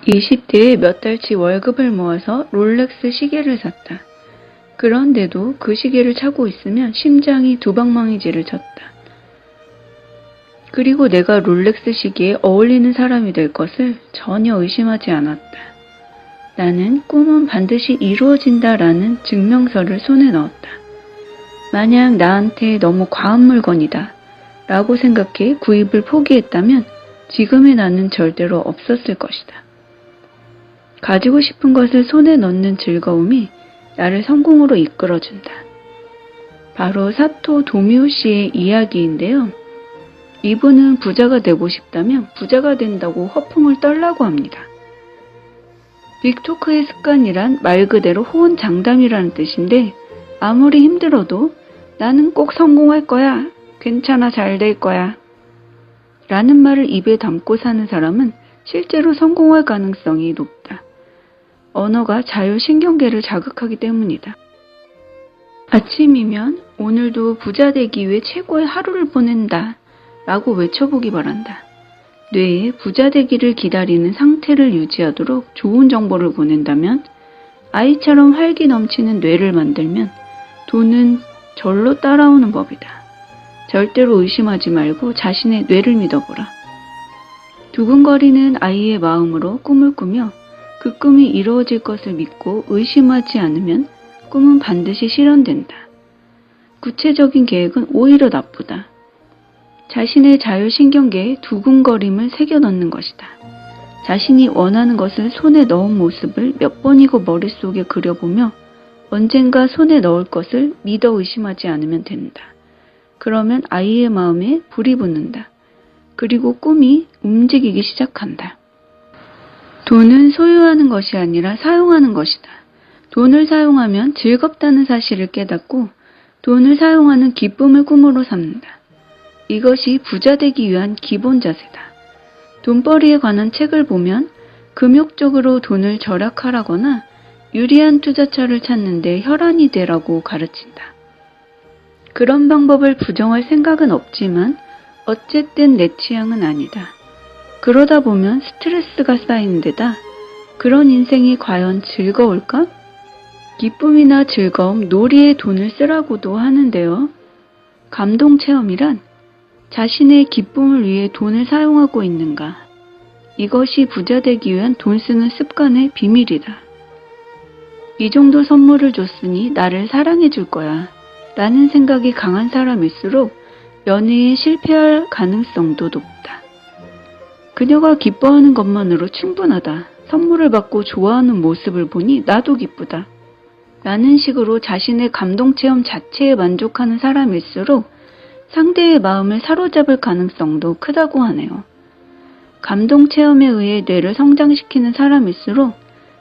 20대에 몇 달치 월급을 모아서 롤렉스 시계를 샀다. 그런데도 그 시계를 차고 있으면 심장이 두방망이질을 쳤다. 그리고 내가 롤렉스 시계에 어울리는 사람이 될 것을 전혀 의심하지 않았다. 나는 꿈은 반드시 이루어진다라는 증명서를 손에 넣었다. 만약 나한테 너무 과한 물건이다 라고 생각해 구입을 포기했다면 지금의 나는 절대로 없었을 것이다. 가지고 싶은 것을 손에 넣는 즐거움이 나를 성공으로 이끌어준다. 바로 사토 도미오 씨의 이야기인데요. 이분은 부자가 되고 싶다면 부자가 된다고 허풍을 떨라고 합니다. 빅토크의 습관이란 말 그대로 호언장담이라는 뜻인데 아무리 힘들어도 나는 꼭 성공할 거야. 괜찮아, 잘 될 거야. 라는 말을 입에 담고 사는 사람은 실제로 성공할 가능성이 높다. 언어가 자율신경계를 자극하기 때문이다. 아침이면 오늘도 부자 되기 위해 최고의 하루를 보낸다 라고 외쳐보기 바란다. 뇌에 부자 되기를 기다리는 상태를 유지하도록 좋은 정보를 보낸다면 아이처럼 활기 넘치는 뇌를 만들면 돈은 절로 따라오는 법이다. 절대로 의심하지 말고 자신의 뇌를 믿어보라. 두근거리는 아이의 마음으로 꿈을 꾸며 그 꿈이 이루어질 것을 믿고 의심하지 않으면 꿈은 반드시 실현된다. 구체적인 계획은 오히려 나쁘다. 자신의 자율신경계에 두근거림을 새겨넣는 것이다. 자신이 원하는 것을 손에 넣은 모습을 몇 번이고 머릿속에 그려보며 언젠가 손에 넣을 것을 믿어 의심하지 않으면 된다. 그러면 아이의 마음에 불이 붙는다. 그리고 꿈이 움직이기 시작한다. 돈은 소유하는 것이 아니라 사용하는 것이다. 돈을 사용하면 즐겁다는 사실을 깨닫고 돈을 사용하는 기쁨을 꿈으로 삼는다. 이것이 부자 되기 위한 기본 자세다. 돈벌이에 관한 책을 보면 금욕적으로 돈을 절약하라거나 유리한 투자처를 찾는 데 혈안이 되라고 가르친다. 그런 방법을 부정할 생각은 없지만 어쨌든 내 취향은 아니다. 그러다 보면 스트레스가 쌓이는 데다 그런 인생이 과연 즐거울까? 기쁨이나 즐거움, 놀이에 돈을 쓰라고도 하는데요. 감동체험이란 자신의 기쁨을 위해 돈을 사용하고 있는가? 이것이 부자 되기 위한 돈 쓰는 습관의 비밀이다. 이 정도 선물을 줬으니 나를 사랑해 줄 거야 라는 생각이 강한 사람일수록 연애에 실패할 가능성도 높다. 그녀가 기뻐하는 것만으로 충분하다. 선물을 받고 좋아하는 모습을 보니 나도 기쁘다. 라는 식으로 자신의 감동체험 자체에 만족하는 사람일수록 상대의 마음을 사로잡을 가능성도 크다고 하네요. 감동체험에 의해 뇌를 성장시키는 사람일수록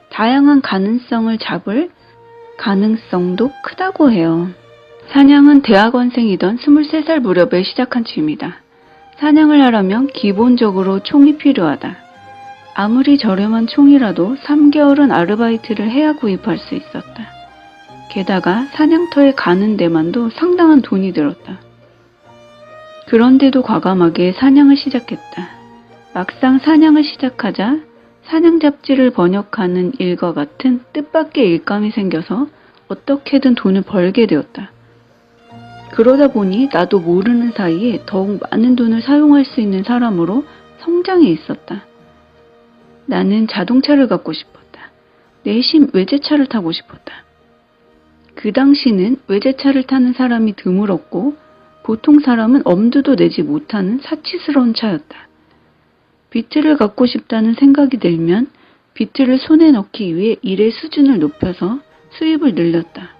다양한 가능성을 잡을 가능성도 크다고 해요. 사냥은 대학원생이던 23살 무렵에 시작한 취미다. 사냥을 하려면 기본적으로 총이 필요하다. 아무리 저렴한 총이라도 3개월은 아르바이트를 해야 구입할 수 있었다. 게다가 사냥터에 가는 데만도 상당한 돈이 들었다. 그런데도 과감하게 사냥을 시작했다. 막상 사냥을 시작하자 사냥 잡지를 번역하는 일과 같은 뜻밖의 일감이 생겨서 어떻게든 돈을 벌게 되었다. 그러다 보니 나도 모르는 사이에 더욱 많은 돈을 사용할 수 있는 사람으로 성장해 있었다. 나는 자동차를 갖고 싶었다. 내심 외제차를 타고 싶었다. 그 당시는 외제차를 타는 사람이 드물었고 보통 사람은 엄두도 내지 못하는 사치스러운 차였다. 비트를 갖고 싶다는 생각이 들면 비트를 손에 넣기 위해 일의 수준을 높여서 수입을 늘렸다.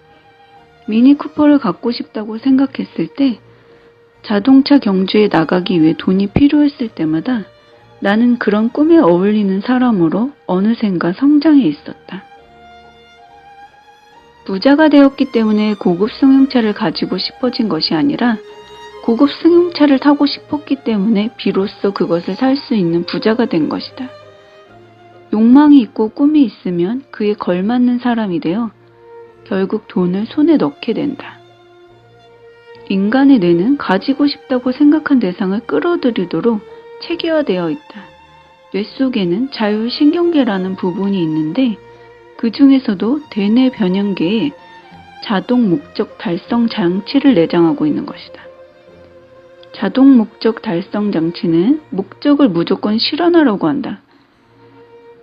미니 쿠퍼를 갖고 싶다고 생각했을 때 자동차 경주에 나가기 위해 돈이 필요했을 때마다 나는 그런 꿈에 어울리는 사람으로 어느샌가 성장해 있었다. 부자가 되었기 때문에 고급 승용차를 가지고 싶어진 것이 아니라 고급 승용차를 타고 싶었기 때문에 비로소 그것을 살 수 있는 부자가 된 것이다. 욕망이 있고 꿈이 있으면 그에 걸맞는 사람이 되어 결국 돈을 손에 넣게 된다. 인간의 뇌는 가지고 싶다고 생각한 대상을 끌어들이도록 체계화되어 있다. 뇌 속에는 자율신경계라는 부분이 있는데 그 중에서도 대뇌 변형계에 자동 목적 달성 장치를 내장하고 있는 것이다. 자동 목적 달성 장치는 목적을 무조건 실현하려고 한다.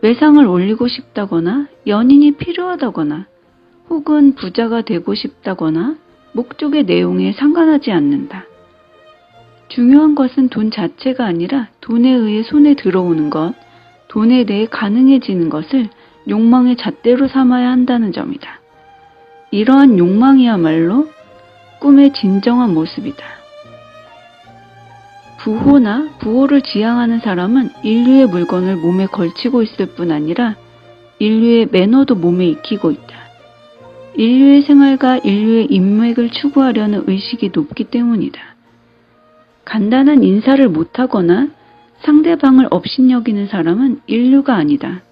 외상을 올리고 싶다거나 연인이 필요하다거나 혹은 부자가 되고 싶다거나 목적의 내용에 상관하지 않는다. 중요한 것은 돈 자체가 아니라 돈에 의해 손에 들어오는 것, 돈에 대해 가능해지는 것을 욕망의 잣대로 삼아야 한다는 점이다. 이러한 욕망이야말로 꿈의 진정한 모습이다. 부호나 부호를 지향하는 사람은 인류의 물건을 몸에 걸치고 있을 뿐 아니라 인류의 매너도 몸에 익히고 있다. 인류의 생활과 인류의 인맥을 추구하려는 의식이 높기 때문이다. 간단한 인사를 못하거나 상대방을 업신여기는 사람은 인류가 아니다.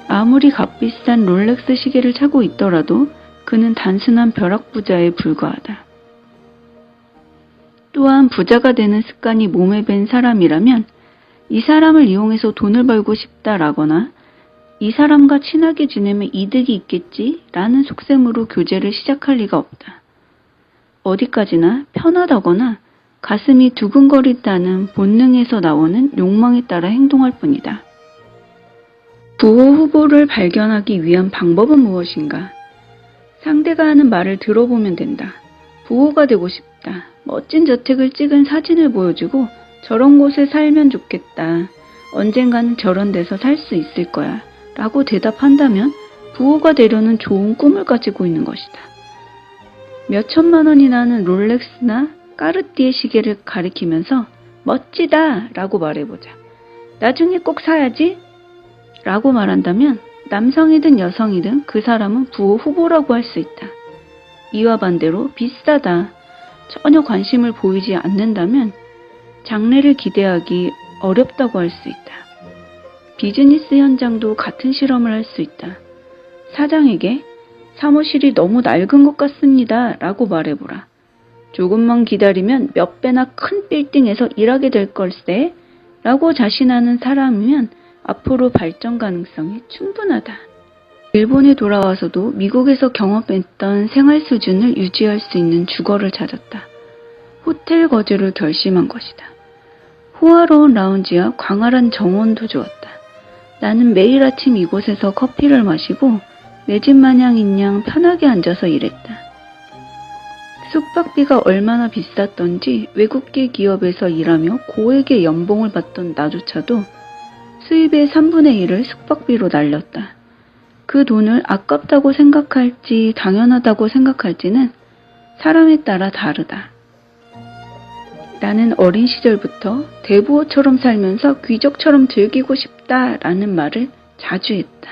아무리 값비싼 롤렉스 시계를 차고 있더라도 그는 단순한 벼락부자에 불과하다. 또한 부자가 되는 습관이 몸에 밴 사람이라면 이 사람을 이용해서 돈을 벌고 싶다라거나 이 사람과 친하게 지내면 이득이 있겠지라는 속셈으로 교제를 시작할 리가 없다. 어디까지나 편하다거나 가슴이 두근거린다는 본능에서 나오는 욕망에 따라 행동할 뿐이다. 부호 후보를 발견하기 위한 방법은 무엇인가? 상대가 하는 말을 들어보면 된다. 부호가 되고 싶다. 멋진 저택을 찍은 사진을 보여주고 저런 곳에 살면 좋겠다. 언젠가는 저런 데서 살 수 있을 거야. 라고 대답한다면 부호가 되려는 좋은 꿈을 가지고 있는 것이다. 몇 천만 원이나 하는 롤렉스나 까르띠에 시계를 가리키면서 멋지다 라고 말해보자. 나중에 꼭 사야지 라고 말한다면 남성이든 여성이든 그 사람은 부호 후보라고 할 수 있다. 이와 반대로 비싸다, 전혀 관심을 보이지 않는다면 장래를 기대하기 어렵다고 할 수 있다. 비즈니스 현장도 같은 실험을 할 수 있다. 사장에게 사무실이 너무 낡은 것 같습니다 라고 말해보라. 조금만 기다리면 몇 배나 큰 빌딩에서 일하게 될 걸세 라고 자신하는 사람이면 앞으로 발전 가능성이 충분하다. 일본에 돌아와서도 미국에서 경험했던 생활 수준을 유지할 수 있는 주거를 찾았다. 호텔 거주를 결심한 것이다. 호화로운 라운지와 광활한 정원도 좋았다. 나는 매일 아침 이곳에서 커피를 마시고 내 집 마냥인 양 편하게 앉아서 일했다. 숙박비가 얼마나 비쌌던지 외국계 기업에서 일하며 고액의 연봉을 받던 나조차도 수입의 3분의 1을 숙박비로 날렸다. 그 돈을 아깝다고 생각할지 당연하다고 생각할지는 사람에 따라 다르다. 나는 어린 시절부터 대부호처럼 살면서 귀족처럼 즐기고 싶다라는 말을 자주 했다.